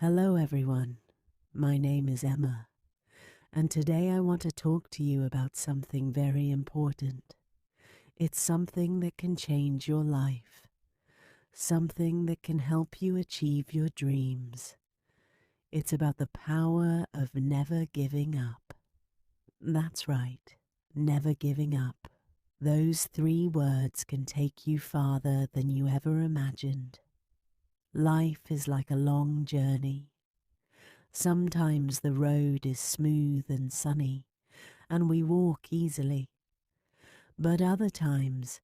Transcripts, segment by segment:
Hello everyone, my name is Emma, and today I want to talk to you about something very important. It's something that can change your life, something that can help you achieve your dreams. It's about the power of never giving up. That's right, never giving up. Those 3 words can take you farther than you ever imagined. Life is like a long journey. Sometimes the road is smooth and sunny, and we walk easily. But other times,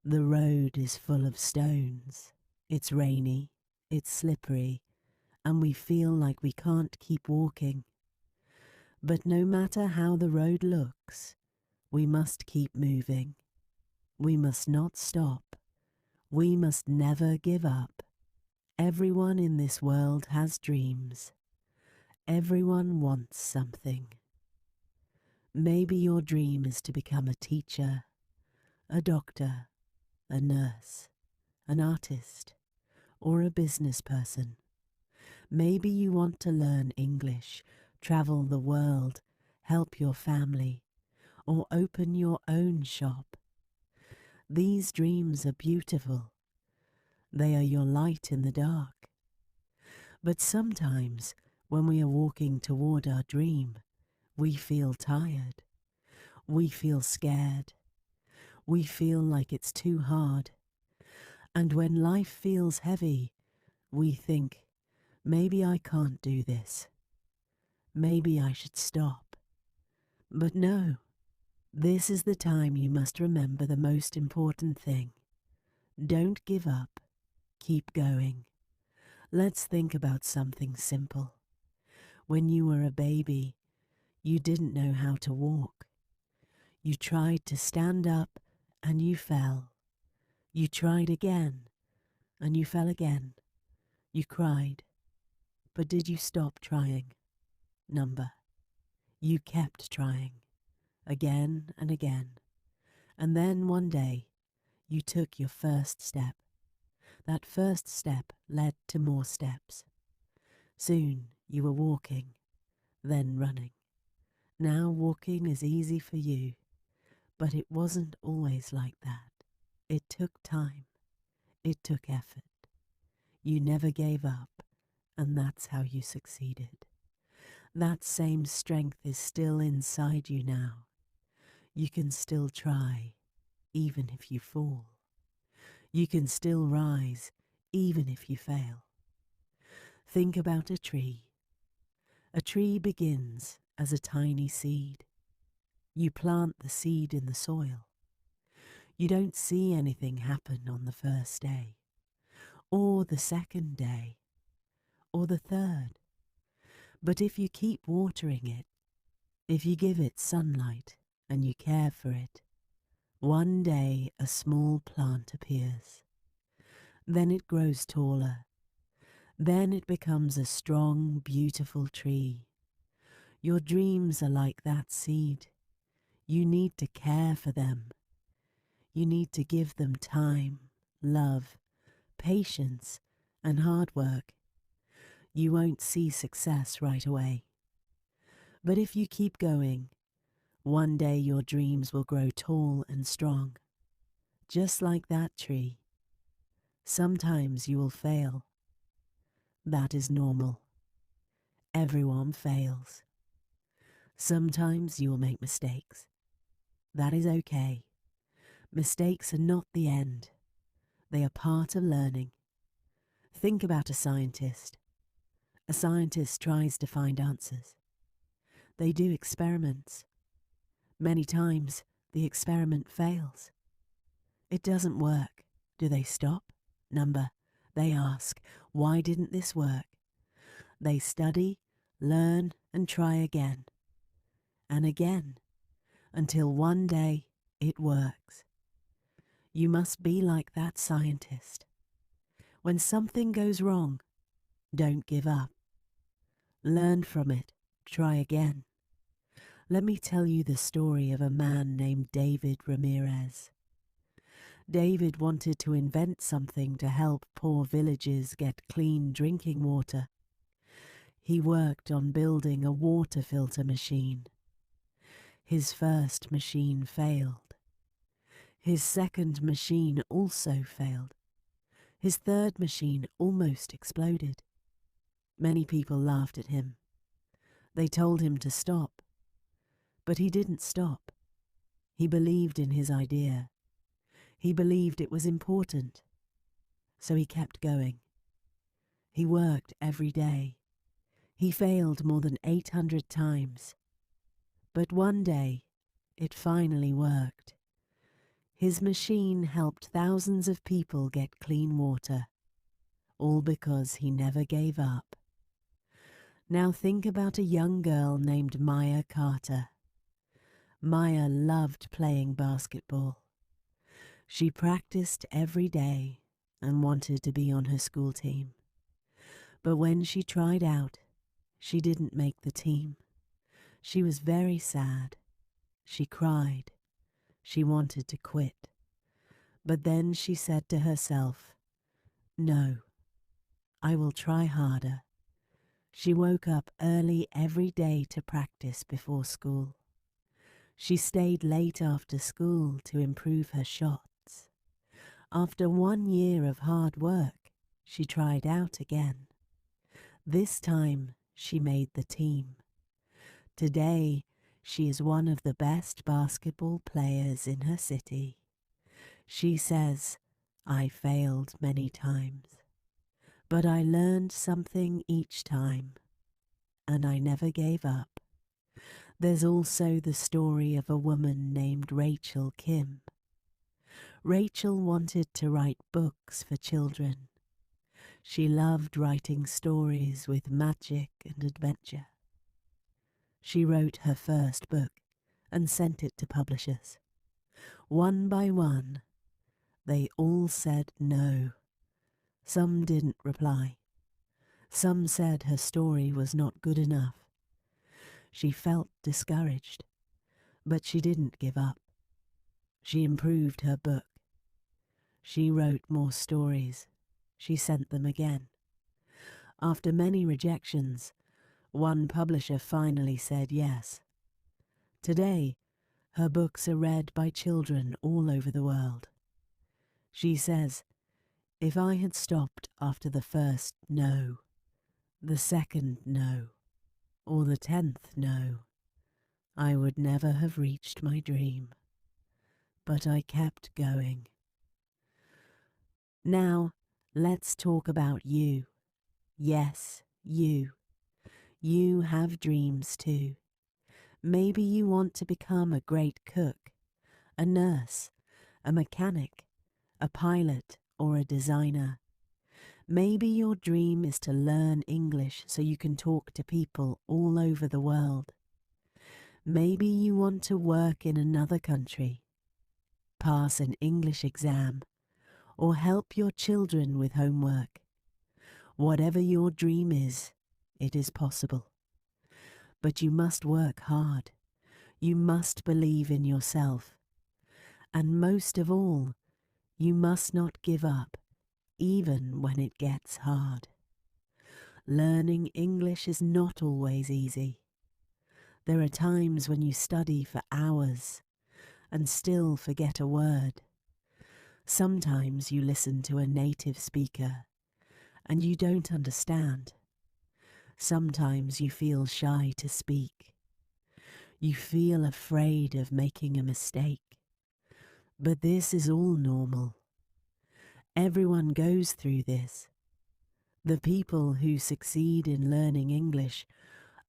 the road is full of stones. It's rainy, it's slippery, and we feel like we can't keep walking. But no matter how the road looks, we must keep moving. We must not stop. We must never give up. Everyone in this world has dreams. Everyone wants something. Maybe your dream is to become a teacher, a doctor, a nurse, an artist, or a business person. Maybe you want to learn English, travel the world, help your family, or open your own shop. These dreams are beautiful. They are your light in the dark. But sometimes, when we are walking toward our dream, we feel tired. We feel scared. We feel like it's too hard. And when life feels heavy, we think, maybe I can't do this. Maybe I should stop. But no, this is the time you must remember the most important thing. Don't give up. Keep going. Let's think about something simple. When you were a baby, you didn't know how to walk. You tried to stand up and you fell. You tried again and you fell again. You cried. But did you stop trying? Number. You kept trying. Again and again. And then one day, you took your first step. That first step led to more steps. Soon you were walking, then running. Now walking is easy for you, but it wasn't always like that. It took time. It took effort. You never gave up, and that's how you succeeded. That same strength is still inside you now. You can still try, even if you fall. You can still rise, even if you fail. Think about a tree. A tree begins as a tiny seed. You plant the seed in the soil. You don't see anything happen on the first day, or the second day, or the third. But if you keep watering it, if you give it sunlight and you care for it, one day a small plant appears. Then it grows taller. Then it becomes a strong, beautiful tree. Your dreams are like that seed. You need to care for them. You need to give them time, love, patience, and hard work. You won't see success right away. But if you keep going, one day your dreams will grow tall and strong, just like that tree. Sometimes you will fail. That is normal. Everyone fails. Sometimes you will make mistakes. That is okay. Mistakes are not the end. They are part of learning. Think about a scientist. A scientist tries to find answers. They do experiments. Many times the experiment fails. It doesn't work. Do they stop? Number. They ask, why didn't this work? They study, learn, and try again. And again, until one day it works. You must be like that scientist. When something goes wrong, don't give up. Learn from it. Try again. Let me tell you the story of a man named David Ramirez. David wanted to invent something to help poor villages get clean drinking water. He worked on building a water filter machine. His first machine failed. His second machine also failed. His third machine almost exploded. Many people laughed at him. They told him to stop. But he didn't stop. He believed in his idea. He believed it was important. So he kept going. He worked every day. He failed more than 800 times. But one day, it finally worked. His machine helped thousands of people get clean water, all because he never gave up. Now think about a young girl named Maya Carter. Maya loved playing basketball. She practiced every day and wanted to be on her school team. But when she tried out, she didn't make the team. She was very sad. She cried. She wanted to quit. But then she said to herself, "No, I will try harder." She woke up early every day to practice before school. She stayed late after school to improve her shots. After 1 year of hard work, she tried out again. This time, she made the team. Today, she is one of the best basketball players in her city. She says, "I failed many times, but I learned something each time, and I never gave up." There's also the story of a woman named Rachel Kim. Rachel wanted to write books for children. She loved writing stories with magic and adventure. She wrote her first book and sent it to publishers. One by one, they all said no. Some didn't reply. Some said her story was not good enough. She felt discouraged, but she didn't give up. She improved her book. She wrote more stories. She sent them again. After many rejections, one publisher finally said yes. Today, her books are read by children all over the world. She says, "If I had stopped after the first no, the second no, or the 10th no, I would never have reached my dream. But I kept going." Now, let's talk about you. Yes, you. You have dreams too. Maybe you want to become a great cook, a nurse, a mechanic, a pilot, or a designer. Maybe your dream is to learn English so you can talk to people all over the world. Maybe you want to work in another country, pass an English exam, or help your children with homework. Whatever your dream is, it is possible. But you must work hard. You must believe in yourself. And most of all, you must not give up, even when it gets hard. Learning English is not always easy. There are times when you study for hours and still forget a word. Sometimes you listen to a native speaker and you don't understand. Sometimes you feel shy to speak. You feel afraid of making a mistake. But this is all normal. Everyone goes through this. The people who succeed in learning English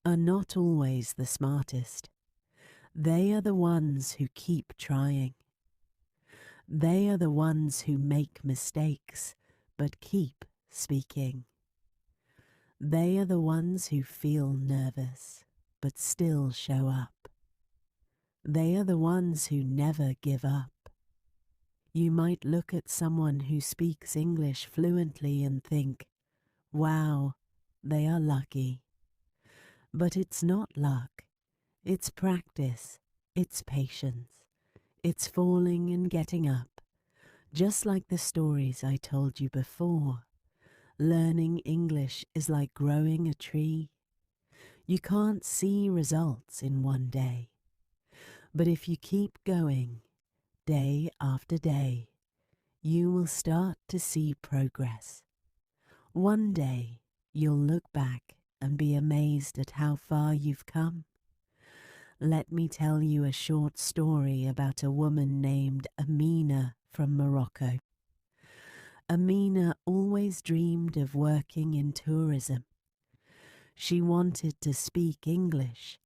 are not always the smartest. They are the ones who keep trying. They are the ones who make mistakes but keep speaking. They are the ones who feel nervous but still show up. They are the ones who never give up. You might look at someone who speaks English fluently and think, "Wow, they are lucky." But it's not luck. It's practice. It's patience. It's falling and getting up. Just like the stories I told you before. Learning English is like growing a tree. You can't see results in one day, but if you keep going, day after day, you will start to see progress. One day, you'll look back and be amazed at how far you've come. Let me tell you a short story about a woman named Amina from Morocco. Amina always dreamed of working in tourism. She wanted to speak English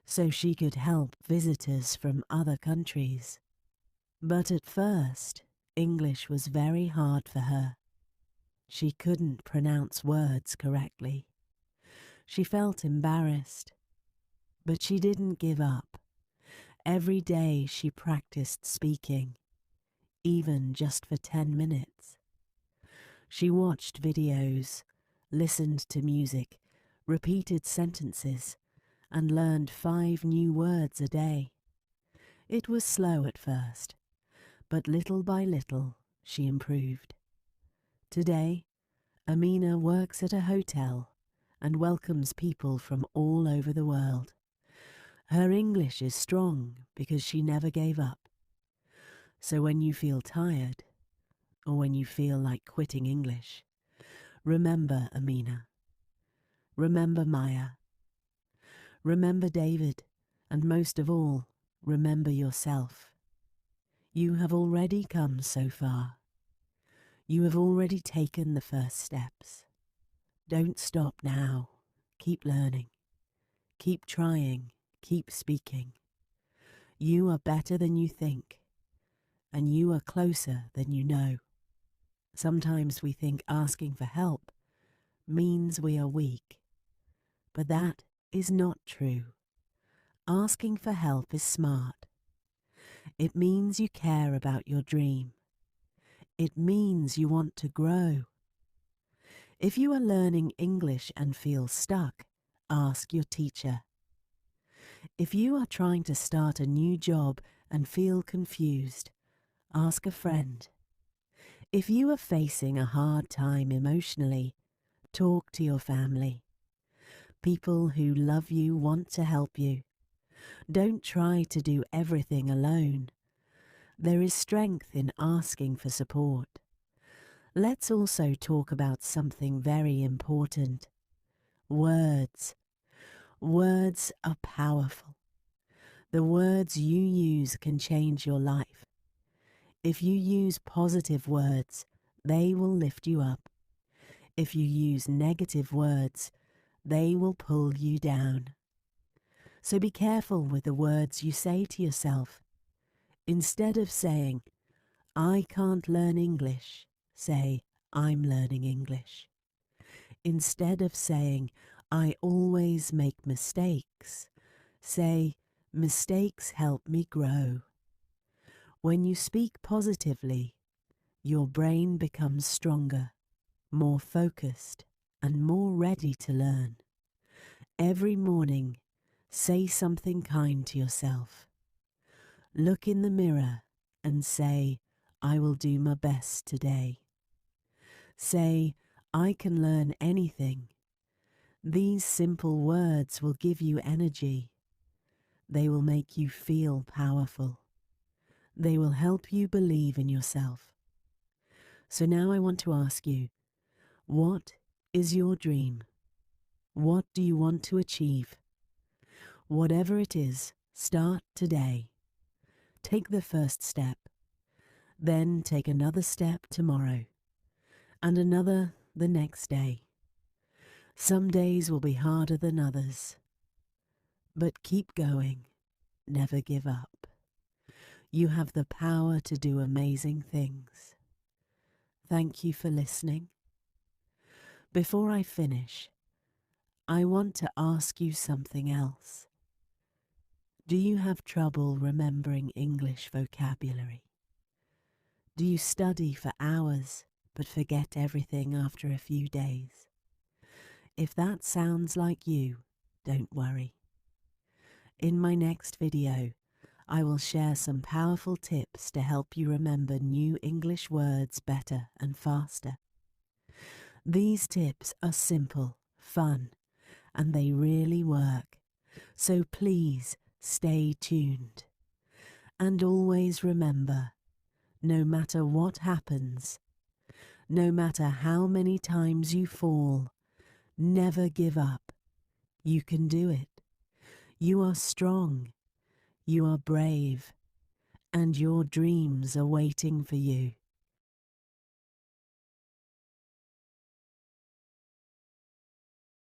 so she could help visitors from other countries. But at first, English was very hard for her. She couldn't pronounce words correctly. She felt embarrassed, but she didn't give up. Every day she practiced speaking, even just for 10 minutes. She watched videos, listened to music, repeated sentences, and learned 5 new words a day. It was slow at first, but little by little she improved. Today, Amina works at a hotel and welcomes people from all over the world. Her English is strong because she never gave up. So when you feel tired, or when you feel like quitting English, remember Amina. Remember Maya. Remember David, and most of all, remember yourself. You have already come so far. You have already taken the first steps. Don't stop now. Keep learning. Keep trying. Keep speaking. You are better than you think, and you are closer than you know. Sometimes we think asking for help means we are weak, but that is not true. Asking for help is smart. It means you care about your dream. It means you want to grow. If you are learning English and feel stuck, ask your teacher. If you are trying to start a new job and feel confused, ask a friend. If you are facing a hard time emotionally, talk to your family. People who love you want to help you. Don't try to do everything alone. There is strength in asking for support. Let's also talk about something very important. Words. Words are powerful. The words you use can change your life. If you use positive words, they will lift you up. If you use negative words, they will pull you down. So be careful with the words you say to yourself. Instead of saying, I can't learn English, say, I'm learning English. Instead of saying, I always make mistakes, say, mistakes help me grow. When you speak positively, your brain becomes stronger, more focused, and more ready to learn. Every morning, say something kind to yourself. Look in the mirror and say, I will do my best today. Say, I can learn anything. These simple words will give you energy. They will make you feel powerful. They will help you believe in yourself. So now I want to ask you, what is your dream? What do you want to achieve? Whatever it is, start today. Take the first step. Then take another step tomorrow, and another the next day. Some days will be harder than others, but keep going. Never give up. You have the power to do amazing things. Thank you for listening. Before I finish, I want to ask you something else. Do you have trouble remembering English vocabulary? Do you study for hours but forget everything after a few days? If that sounds like you, don't worry. In my next video, I will share some powerful tips to help you remember new English words better and faster. These tips are simple, fun, and they really work. So please stay tuned. And always remember, no matter what happens, no matter how many times you fall, never give up. You can do it. You are strong. You are brave. And your dreams are waiting for you.